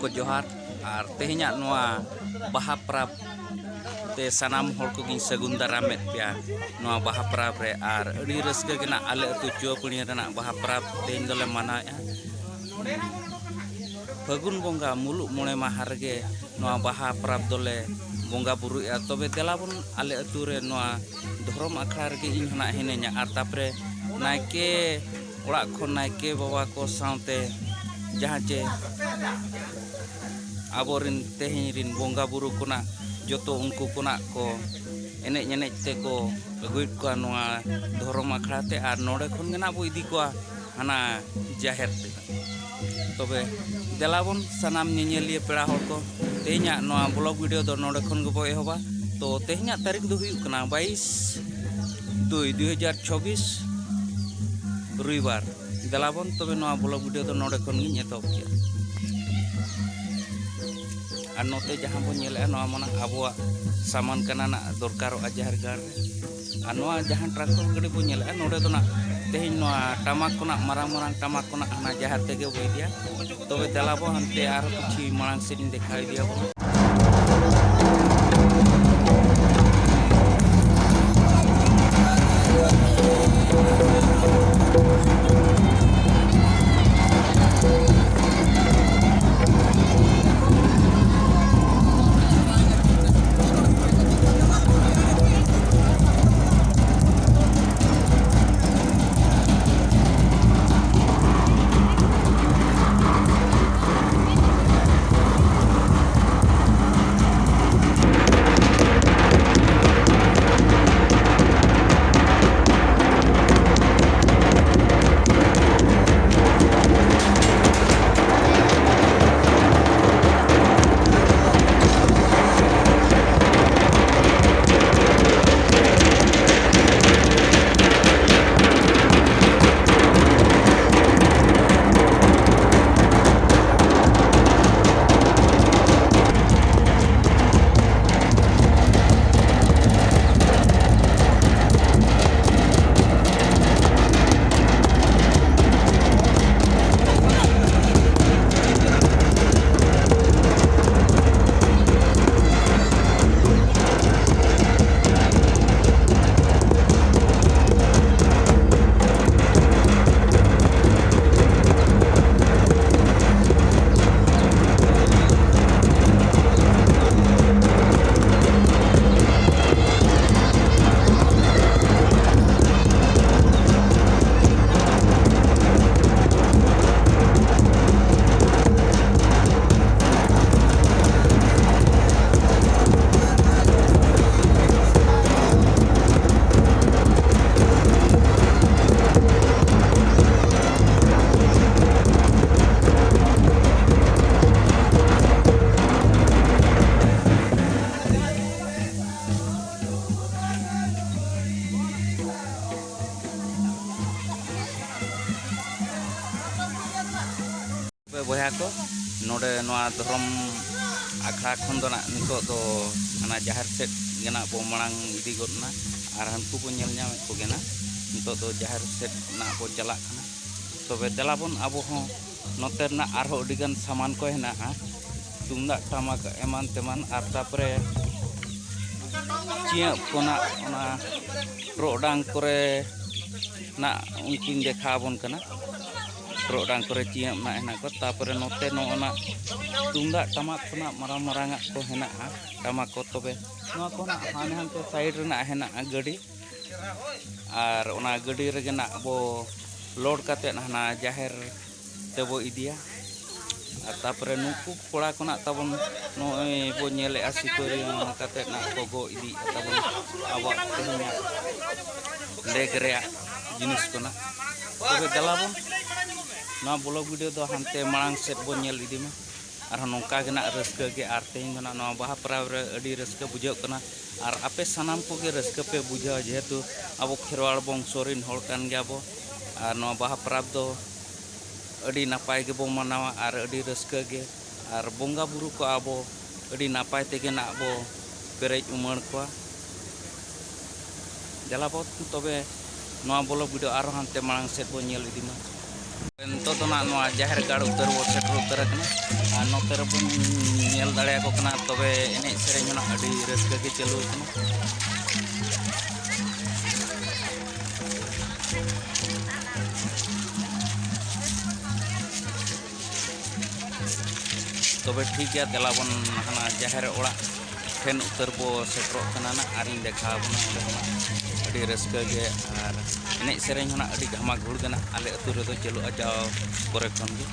को जोहार और तेहना बाहा परब ते सानाम हर को सगुन दारामेद पे बाहा परब रे और अड़ी रस्के के आले अतु चुआपुड़िया बाहा परब तेहन दोले मनाएगा फागुन बंगा मुलुक मोड़े माहा रेगे बाहा परब दोले बंगा बुरुया तबे देलाबन आले अतु रे धर्म आखड़ा रेगे इन हना हिनेኛ और तापरे नायके ओड़ा खन नायके बाबा को सावते जहाँ चे आबोरिन तेहन रिन बंगा बुरु कोना जोतो उनको कोना को एनेज एनेज ते को अगुइट को धर्म आखड़ा ते और नोड़े खन गे बो इदी को हाना जाहेर ते तबे देलाबन सानाम नियलिए पेड़ा हर को तेहना ब्लॉग वीडियो दो नोड़े खन गबो एहबा तो तेहना तारीख दो हुयुक कना 22/2/2024 रविवार देलाबन तबे ब्लॉग वीडियो दो नोड़े खन गिन एतहब के और नोते जहाँ बन मना आबोआ सामान कना ना दरकारो जहर गाड़ और जहाँ ट्रैक्टर गाड़ी बन नोड़े दो तेहन टमाक को मारांग मारांग टमाक को हाना जहर तेगे बो इदिया तबे देलाबो हानते और कुछ मांग से देखा दिया बो बया को नोडे धर्म आखड़ा खन दो नितो दो हना जहर सेट गेना बो मांग इदी गोदना और हानकु को नेल नाम को गेना नितो दो जहर सेट ना बो चला खाना तबे देलाबन आबो हो नोते ना आरो अडिगान सामान को हेना तुमदा टमाक एमान तेमान और तापरे चिया कोना ओना रोडांग करे ना उनकिन देखाबन कना रोडांग करे चियम ना हेना को तापरे नोते नोना तुमदा टमाक कोना मारांग मारांग को हेना टमाक को तबे नो को ना हाने हानते साइड रे ना हेना गाड़ी और ओना गाड़ी रे ना बो लोड काते ना जाहेर तेबो इदिया और तापरे नुकु कोड़ा कोना तबन नोय बो नेले आसिकोरी काते ना को गो इदी तबन आबो तेहना लेग रे जिनिस कोना तबे दलाबन ब्लॉग वीडियो दो हानते मांग सेट बो नेल इदीमा और नौका गे रस्का गे और तेहन बाहा परब रे अड़ी रस्का बुझाव कना और आपे सानाम को गे रस्का पे बुझाव जेहेतु अब खेरवाड़ बंशोरिन हर कान गयाबो और बाहा परब दो अड़ी नापाय गे बो मनावा और अड़ी रस्का गे और बंगा बुरु को अब अड़ी नापाय तेगे ना बो पेरेज उमड़ को देलाबो तबे ब्लॉग वीडियो और हानते मांग सेट बो नेल इदीमा नितोग दो ना जाहिर गाड़ उतर बो सेटर उतर और नोते बन नेल दाड़े को कना तबे एनेज सेरेñ होना अड़ी रस्का के चालू कना तबे ठीक गया तेला बन हना जाहिर ओड़ा ठेन उतर बो सेटरोग कना ना आरिñ देखा बन अड़ी रस्का के और एनेज सेरेñ होना अड़ी घामा घुड़ कना आले अतु रे दो चालू जाओ परे खन गे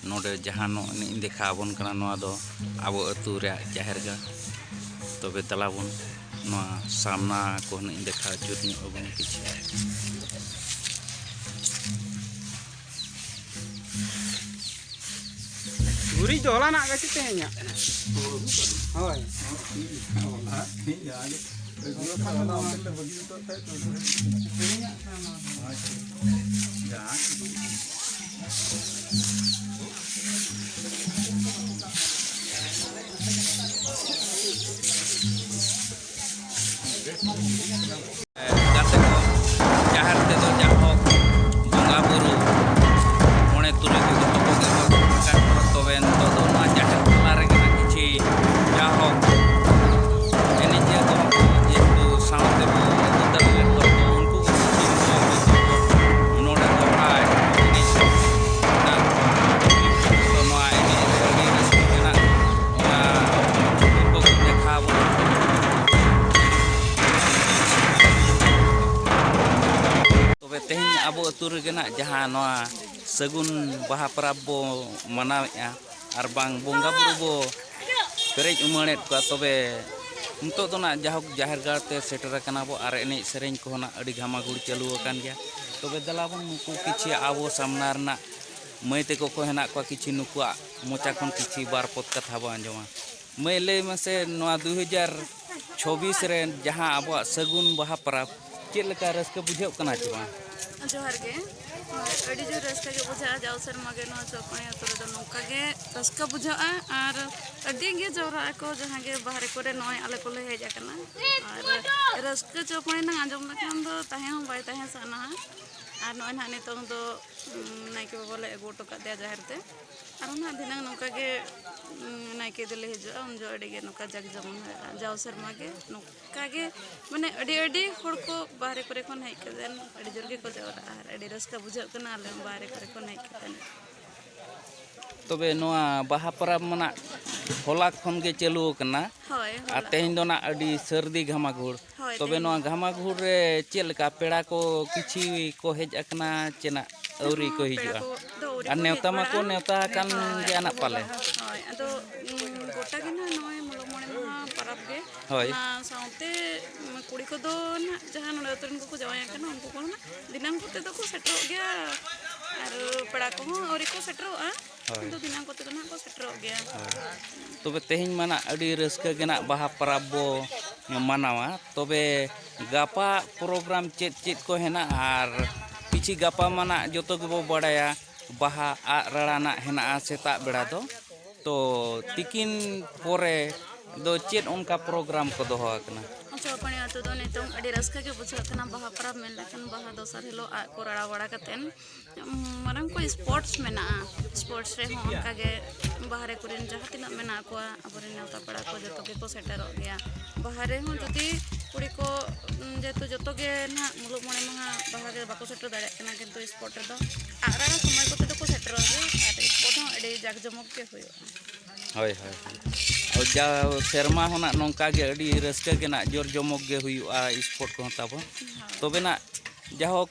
नोडे जहाँ देखा बन अब अतु जाहिर गा तबे तलाबन सामना को देखा चुन किसी गुरी जोला ना गति तेहnya होय गाते को जाहिर ते तो जाहो बंगा बुरु मोने तुले को तबे तो जाहिर तला रे किछि जाहो एनिजे को जेतु साउते बो उतर ले तो उनको नोडे को हाय एनि ना तो मा एनि ना उनको देखा बो तेहन अब अतु रेगेना जहाँ सगुन बाहा परब बो मनावेआ और बांग बोंगा बुरु बो पेरेज उमड़ेद को तबे नितो दो ना जाहोक जाहिर गाड़ ते सेटर कना बो और एनेज सेरेñ को ना अड़ी घामा घुड़ चालू अकान गया तबे दलाबन नुकु किछि आबो सामना रना मई ते को हेना को किछि नुकुआ मोचा खन किछि बार पद कथा बो आंजमा मई ले मसे 2026 रे जहाँ अब सगुन बाहा परब चेद लेका रस्का बुझाव कना चे बा जोहार गे ᱟᱹᱰᱤ ᱡᱳᱨ ᱨᱟᱹᱥᱠᱟᱹ ᱜᱮ ᱵᱩᱡᱷᱟᱹᱜᱼᱟ ᱡᱟᱣ ᱥᱮᱨᱢᱟ ᱜᱮ ᱱᱚᱣᱟ ᱪᱚᱯᱟᱬᱤ ᱟᱹᱛᱩ ᱨᱮᱫᱚ ᱱᱚᱝᱠᱟ ᱜᱮ ᱨᱟᱹᱥᱠᱟᱹ ᱵᱩᱡᱷᱟᱹᱜᱼᱟ ᱟᱨ ᱟᱹᱰᱤ ᱜᱮ ᱡᱟᱣᱨᱟᱜ ᱟᱠᱚ ᱡᱟᱦᱟᱸ ᱜᱮ ᱵᱟᱦᱨᱮ ᱠᱚᱨᱮ ᱱᱚᱜᱼᱚᱭ ᱟᱞᱮ ᱠᱚᱞᱮ ᱦᱮᱡ ᱟᱠᱟᱱᱟ ᱟᱨ ᱨᱟᱹᱥᱠᱟᱹ ᱪᱚᱯᱟᱬᱤ ᱱᱟᱝ ᱟᱸᱡᱚᱢ ᱞᱮᱠᱷᱟᱱ ᱫᱚ ᱛᱟᱦᱮᱸ ᱦᱚᱸ ᱵᱟᱭ ᱛᱟᱦᱮᱸ ᱥᱟᱱᱟᱣᱟ ᱟᱨ ᱱᱚᱜᱼᱚᱭ ᱱᱟᱦᱟᱜ ᱱᱤᱛᱚᱝ ᱫᱚ ᱱᱟᱭᱠᱮ ᱵᱟᱵᱟ ᱞᱮ ᱟᱹᱜᱩ ᱦᱚᱴᱚ ᱠᱟᱫᱮᱭᱟ ᱡᱟᱦᱮᱨ ᱛᱮ ᱟᱨ ᱱᱟᱦᱟᱜ ᱫᱷᱤᱱᱟᱹᱝ ᱱᱚᱝᱠᱟ ᱜᱮ ᱱᱟᱭᱠᱮ ᱫᱚᱞᱮ ᱦᱤᱡᱩᱜᱼᱟ ᱩᱱ ᱡᱚᱦᱚᱜ ᱟᱹᱰᱤ ᱜᱮ ᱱᱚᱝᱠᱟ ᱡᱟᱠ ᱡᱚᱢᱚᱱ ᱦᱩᱭᱩᱜᱼᱟ ᱡᱟᱣ ᱥᱮᱨᱢᱟ ᱜᱮ ᱱᱚᱝᱠᱟ ᱜᱮ ᱢᱟᱱᱮ ᱟᱹᱰᱤ ᱦᱚᱲ ᱠᱚ ᱵᱟᱦᱨᱮ ᱠᱚᱨᱮ ᱠᱷᱚᱱ ᱦᱮᱡ ᱠᱟᱛᱮᱫ ᱟᱹᱰᱤ ᱡᱳᱨ ᱜᱮᱠᱚ ᱡᱟᱣᱨᱟᱜᱼᱟ ᱟᱨ ᱟᱹᱰᱤ ᱨᱟᱹᱥᱠᱟᱹ ᱵᱩᱡᱷᱟᱹᱜ ᱠᱟᱱᱟ ᱟᱞᱮ ᱵᱟᱦᱨᱮ ᱠᱚᱨᱮ ᱠᱷᱚᱱ ᱦᱮᱡ ᱠᱟᱛᱮᱫ ᱛᱚᱵᱮ ᱱᱚᱣᱟ ᱵᱟᱦᱟ ᱯᱚᱨᱚᱵᱽ ᱢᱟᱱᱟᱜ ᱦᱚᱞᱟ ᱠᱷᱚᱱ ᱜᱮ ᱪᱟᱹᱞᱩ ᱟᱠᱟᱱᱟ ᱦᱳᱭ ᱟᱨ ᱦᱚᱞᱟ ᱛᱮᱦᱮᱧ ᱫᱚ ᱱᱟᱜ ᱟᱹᱰᱤ ᱥᱟᱹᱨᱫᱤ ᱜᱷᱟᱢᱟᱜᱷᱩᱲ ᱦᱳᱭ ᱛᱚᱵᱮ ᱛᱮᱦᱮᱧ ᱱᱚᱣᱟ ᱜᱷᱟᱢᱟᱜᱷᱩᱲ ᱨᱮ ᱪᱮᱫ ᱞᱮᱠᱟ ᱯᱮᱲᱟ ko ᱠᱤᱪᱷᱤ ko hej akana ᱪᱮᱱᱟᱜ ᱟᱹᱣᱨᱤ ᱠᱚ ᱯᱮᱲᱟ ᱦᱤᱡᱩᱜᱼᱟ ᱠᱚ ᱫᱚ ᱟᱹᱣᱨᱤ ᱟᱨ ᱠᱚ ᱦᱮᱡ ᱱᱮᱣᱛᱟ ᱢᱟᱠᱚ ᱵᱟᱲᱟᱜᱼᱟ ᱱᱮᱣᱛᱟ ᱟᱠᱟᱱ ᱜᱮᱭᱟ ᱱᱟᱜ ᱯᱟᱞᱮ ᱦᱳᱭ ᱟᱫᱚ ᱜᱚᱴᱟ ᱜᱮ ᱱᱟᱦᱟᱜ ᱱᱚᱜᱼᱚᱭ ᱢᱩᱞᱩᱜ ᱢᱚᱬᱮ ᱢᱟᱦᱟ ᱯᱚᱨᱚᱵᱽ ᱜᱮ ᱦᱳᱭ ᱚᱱᱟ ᱥᱟᱶᱛᱮ ᱠᱩᱲᱤ ᱠᱚᱫᱚ ᱱᱟᱦᱟᱜ ᱡᱟᱦᱟᱸ ᱱᱚᱰᱮ ᱟᱹᱛᱩ ᱨᱮᱱ ᱠᱚᱠᱚ ᱡᱟᱶᱟᱭ ᱟᱠᱟᱱᱟ ᱩᱱᱠᱩ ᱠᱚ ᱱᱟᱦᱟᱜ ᱫᱤᱱᱟᱹᱢ ᱠᱚᱛᱮ ᱫᱚᱠᱚ ᱥᱮᱴᱮᱨᱚᱜ ᱜᱮᱭᱟ ᱟᱨ ᱯᱮᱲᱟ ᱠᱚᱦᱚᱸ ᱟᱹᱣᱨᱤ ᱠᱚ ᱥᱮᱴᱮᱨᱚᱜᱼᱟ ᱦᱳᱭ ᱠᱤᱱᱛᱩ ᱫᱤᱱᱟᱹᱢ ᱠᱚᱛᱮ ᱫᱚ ᱱᱟᱦᱟᱜ ᱠᱚ ᱥᱮᱴᱮᱨᱚᱜ ᱜᱮᱭᱟ ᱛᱚᱵᱮ ᱛᱮᱦᱮᱧ ᱢᱟ ᱱᱟᱜ ᱟᱹᱰᱤ ᱨᱟᱹᱥᱠᱟᱹ ᱜᱮ ᱱᱟᱜ ᱵᱟᱦᱟ ᱯᱚᱨᱚᱵᱽ ᱵᱚ ᱢᱟᱱᱟᱣᱟ ᱛᱚᱵᱮ ᱜᱟᱯᱟ ᱯᱨᱳᱜᱨᱟᱢ ᱪᱮᱫ ᱠᱚ ᱦᱮᱱᱟᱜᱼᱟ ᱟᱨ ᱠᱤᱪᱷᱤ ᱜᱟᱯᱟ ᱢᱟ ᱱᱟᱜ ᱡᱚᱛᱚ ᱜᱮᱵᱚ ᱵᱟᱲᱟᱭᱟ ᱵᱟᱦᱟ ᱟᱜ ᱨᱟᱲᱟᱱᱟᱜ ᱦᱮᱱᱟᱜᱼᱟ ᱥᱮᱛᱟᱜ ᱵᱮᱲᱟ ᱫᱚ ᱛᱚ ᱛᱤᱠᱤᱱ ᱯᱚᱨᱮ ᱫᱚ ᱪᱮᱫ ᱚᱱᱠᱟ ᱯᱨᱳᱜᱨᱟᱢ ᱠᱚ ᱫᱚᱦᱚ ᱟᱠᱟᱱᱟ ᱪᱚᱯᱟᱬᱤ ᱟᱹᱛᱩ ᱫᱚ ᱱᱤᱛᱚᱝ ᱟᱹᱰᱤ ᱨᱟᱹᱥᱠᱟᱹ ᱜᱮ ᱵᱩᱡᱷᱟᱹᱜ ᱠᱟᱱᱟ ᱵᱟᱦᱟ ᱯᱚᱨᱚᱵᱽ ᱢᱮᱱ ᱞᱮᱠᱷᱟᱱ ᱵᱟᱦᱟ ᱫᱚᱥᱟᱨ ᱦᱤᱞᱳᱜ ᱟᱜ ᱠᱚ ᱨᱟᱲᱟ ᱵᱟᱲᱟ ᱠᱟᱛᱮᱫ ᱢᱟᱨᱟᱝ ᱠᱚ ᱥᱯᱳᱨᱴᱥ ᱢᱮᱱᱟᱜᱼᱟ ᱥᱯᱳᱨᱴᱥ ᱨᱮᱦᱚᱸ ᱚᱱᱠᱟᱜᱮ ᱵᱟᱦᱨᱮ ᱠᱚᱨᱮᱱ ᱡᱟᱦᱟᱸ ᱛᱤᱱᱟᱹᱜ ᱢᱮᱱᱟᱜ ᱠᱚᱣᱟ ᱟᱵᱚᱨᱮᱱ ᱱᱮᱣᱛᱟ ᱯᱮᱲᱟ ᱠᱚ ᱡᱚᱛᱚ ᱜᱮᱠᱚ ᱥᱮᱴᱮᱨᱚᱜ ᱜᱮᱭᱟ ᱵᱟᱦᱟ ᱨᱮᱦᱚᱸ ᱡᱩᱫᱤ ᱠᱩᱲᱤ ko ᱡᱮᱦᱮᱛᱩ ᱡᱚᱛᱚ ᱜᱮ ᱱᱟᱦᱟᱜ ᱢᱩᱞᱩᱜ ᱢᱚᱬᱮ ᱢᱟᱦᱟ ᱵᱟᱦᱟ ᱜᱮ ᱵᱟᱠᱚ ᱥᱮᱴᱮᱨ ᱫᱟᱲᱮᱭᱟᱜ ᱠᱟᱱᱟ ᱠᱤᱱᱛᱩ ᱥᱯᱳᱨᱴ ᱨᱮᱫᱚ ᱟᱜ ᱨᱟᱲᱟ ᱥᱚᱢᱚᱭ ᱠᱚᱛᱮ ᱫᱚᱠᱚ ᱥᱮᱴᱮᱨᱚᱜ ᱜᱮᱭᱟ ᱟᱨ ᱥᱯᱳᱨᱴ ᱦᱚᱸ ᱟᱹᱰᱤ ᱡᱟᱠ ᱡᱚᱢᱚᱠ ᱜᱮ ᱦᱩᱭᱩᱜᱼᱟ ᱦᱳᱭ ᱡᱟᱣ ᱥᱮᱨᱢᱟ ᱦᱚᱸ ᱱᱟᱜ ᱱᱚᱝᱠᱟ ᱜᱮ ᱟᱹᱰᱤ ᱨᱟᱹᱥᱠᱟᱹ ᱜᱮ ᱱᱟᱜ ᱡᱳᱨ ᱡᱚᱢᱚᱠ ᱜᱮ ᱦᱩᱭᱩᱜᱼᱟ ᱥᱯᱳᱨᱴ ᱠᱚᱦᱚᱸ ᱛᱟᱵᱚᱱ ᱛᱚᱵᱮ ᱱᱟᱜ ᱡᱟᱭᱦᱳᱠ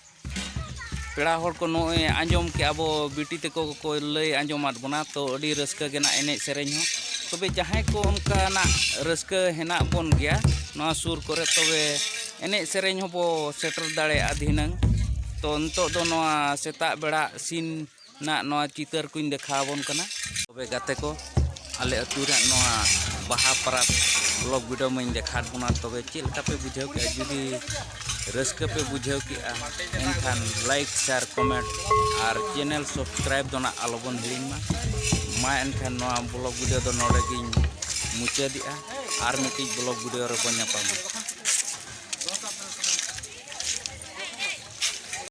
ᱯᱮᱲᱟ ᱦᱚᱲ ko ᱱᱚᱜᱼᱚᱭ ᱟᱸᱡᱚᱢ ᱠᱮᱜᱼᱟ ᱵᱚ ᱵᱤᱴᱤ ᱛᱮᱠᱚ ᱠᱚ ᱞᱟᱹᱭ ᱟᱸᱡᱚᱢᱟᱫ ᱵᱚᱱᱟ ᱛᱚ ᱟᱹᱰᱤ ᱨᱟᱹᱥᱠᱟᱹ ᱜᱮ ᱱᱟᱜ ᱮᱱᱮᱡ ᱥᱮᱨᱮᱧ ᱦᱚᱸ ᱛᱚᱵᱮ ᱡᱟᱦᱟᱸᱭ ko ᱚᱱᱠᱟᱱᱟᱜ ᱨᱟᱹᱥᱠᱟᱹ ᱦᱮᱱᱟᱜ ᱵᱚᱱ ᱜᱮᱭᱟ ᱱᱚᱣᱟ ᱥᱩᱨ ᱠᱚᱨᱮ ᱛᱚᱵᱮ ᱮᱱᱮᱡ ᱥᱮᱨᱮᱧ ᱦᱚᱸᱵᱚ ᱥᱮᱴᱮᱨ ᱫᱟᱲᱮᱭᱟᱜᱼᱟ ᱫᱷᱤᱱᱟᱹᱝ ᱛᱚ ᱱᱤᱛᱚᱜ ᱫᱚ ᱱᱚᱣᱟ ᱥᱮᱛᱟᱜ ᱵᱮᱲᱟ ᱥᱤᱱ ᱱᱟᱜ ᱱᱚᱣᱟ ᱪᱤᱛᱟᱹᱨ ᱠᱚᱧ ᱫᱮᱠᱷᱟᱣ ᱟᱵᱚᱱ ᱠᱟᱱᱟ ᱛᱚᱵᱮ ᱜᱟᱛᱮ ko ᱟᱞᱮ ᱟᱹᱛᱩ ᱨᱮᱭᱟᱜ ᱱᱚᱣᱟ ᱵᱟᱦᱟ ᱯᱚᱨᱚᱵᱽ ᱵᱞᱚᱜ ᱵᱷᱤᱰᱤᱭᱳ ᱢᱟᱧ ᱫᱮᱠᱷᱟᱣ ᱵᱚᱱᱟ ᱛᱚᱵᱮ ᱪᱮᱫ ᱞᱮᱠᱟ ᱯᱮ ᱵᱩᱡᱷᱟᱹᱣ ᱠᱮᱜᱼᱟ ᱡᱩᱫᱤ ᱨᱟᱹᱥᱠᱟᱹ ᱯᱮ ᱵᱩᱡᱷᱟᱹᱣ ᱠᱮᱜᱼᱟ ᱮᱱᱠᱷᱟᱱ ᱞᱟᱭᱤᱠ ᱥᱮᱭᱟᱨ ᱠᱚᱢᱮᱱᱴ ᱟᱨ ᱪᱮᱱᱮᱞ ᱥᱟᱵᱥᱠᱨᱟᱭᱤᱵ ᱫᱚ ᱱᱟᱜ ᱟᱞᱚᱵᱚᱱ ᱦᱤᱲᱤᱧ ᱢᱟ ᱮᱱᱠᱷᱟᱱ ᱱᱚᱣᱟ ᱵᱞᱚᱜ ᱵᱷᱤᱰᱤᱭᱳ ᱫᱚ ᱱᱚᱰᱮ ᱜᱤᱧ ᱢᱩᱪᱟᱹᱫᱮᱜᱼᱟ ᱟᱨ ᱢᱤᱫᱴᱤᱡ ᱵᱞᱚᱜ ᱵᱷᱤᱰᱤᱭᱳ ᱨᱮᱵᱚᱱ ᱧᱟᱯᱟᱢᱟ